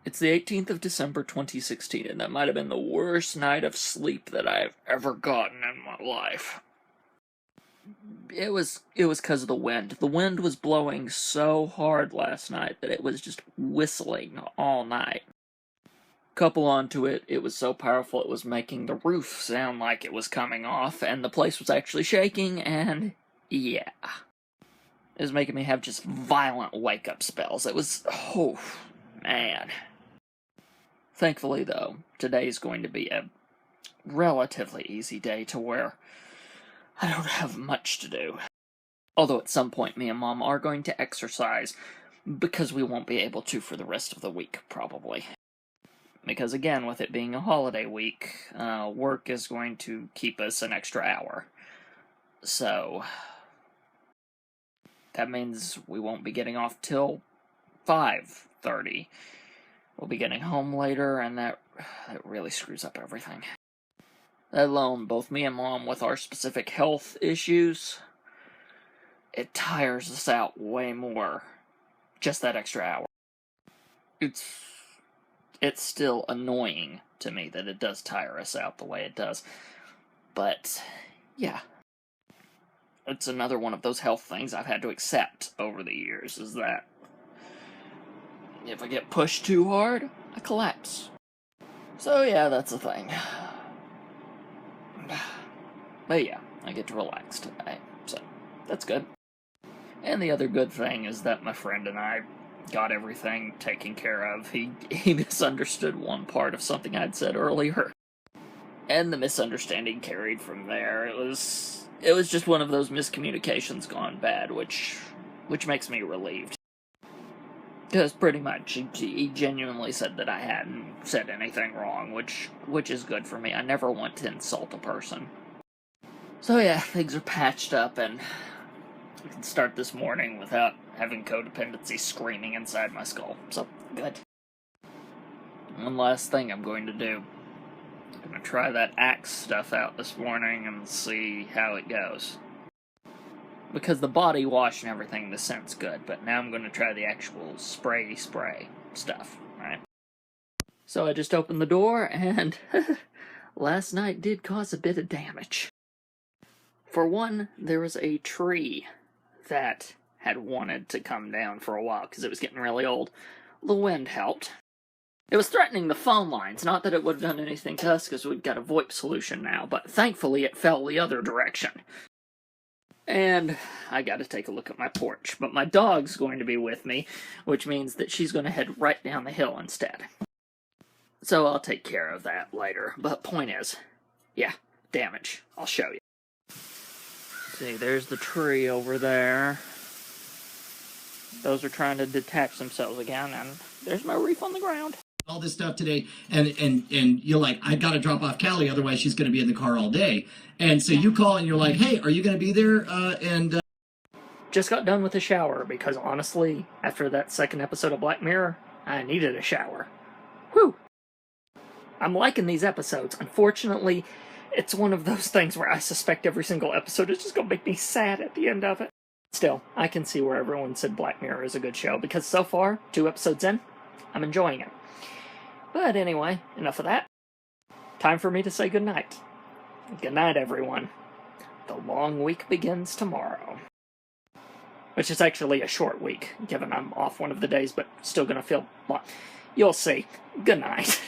It's the 18th of December 2016, and that might have been the worst night of sleep that I've ever gotten in my life. It was because of the wind. The wind was blowing so hard last night that it was just whistling all night. Couple onto it, it was so powerful it was making the roof sound like it was coming off, and the place was actually shaking, and yeah. It was making me have just violent wake-up spells. It was, oh, man. Thankfully, though, today's going to be a relatively easy day to where I don't have much to do. Although at some point me and Mom are going to exercise, because we won't be able to for the rest of the week, probably. Because again, with it being a holiday week, work is going to keep us an extra hour. So that means we won't be getting off till 5:30. We'll be getting home later, and that really screws up everything. Let alone both me and Mom with our specific health issues, it tires us out way more. Just that extra hour. It's still annoying to me that it does tire us out the way it does. But, yeah. It's another one of those health things I've had to accept over the years, is that if I get pushed too hard, I collapse. So yeah, that's the thing. But yeah, I get to relax today, so that's good. And the other good thing is that my friend and I got everything taken care of. He misunderstood one part of something I'd said earlier, and the misunderstanding carried from there. It was just one of those miscommunications gone bad, which makes me relieved. Because pretty much, he genuinely said that I hadn't said anything wrong, which is good for me. I never want to insult a person. So yeah, things are patched up, and I can start this morning without having codependency screaming inside my skull. So, good. One last thing I'm going to do. I'm going to try that Axe stuff out this morning and see how it goes. Because the body wash and everything, the scent's good, but now I'm going to try the actual spray stuff, right? So I just opened the door, and last night did cause a bit of damage. For one, there was a tree that had wanted to come down for a while because it was getting really old. The wind helped. It was threatening the phone lines, not that it would have done anything to us because we've got a VoIP solution now, but thankfully it fell the other direction. And I gotta take a look at my porch, but my dog's going to be with me, which means that she's going to head right down the hill instead. So I'll take care of that later, but point is, yeah, damage. I'll show you. See, there's the tree over there. Those are trying to detach themselves again, and there's my reef on the ground. All this stuff today, and you're like, I gotta drop off Callie, otherwise she's gonna be in the car all day. And so you call and you're like, hey, are you gonna be there? Just got done with a shower, because honestly, after that second episode of Black Mirror, I needed a shower. Whew! I'm liking these episodes. Unfortunately, it's one of those things where I suspect every single episode is just gonna make me sad at the end of it. Still, I can see where everyone said Black Mirror is a good show, because so far, 2 episodes in, I'm enjoying it. But anyway, enough of that. Time for me to say goodnight. Good night, everyone. The long week begins tomorrow. Which is actually a short week, given I'm off one of the days, but still gonna feel... You'll see. Good night.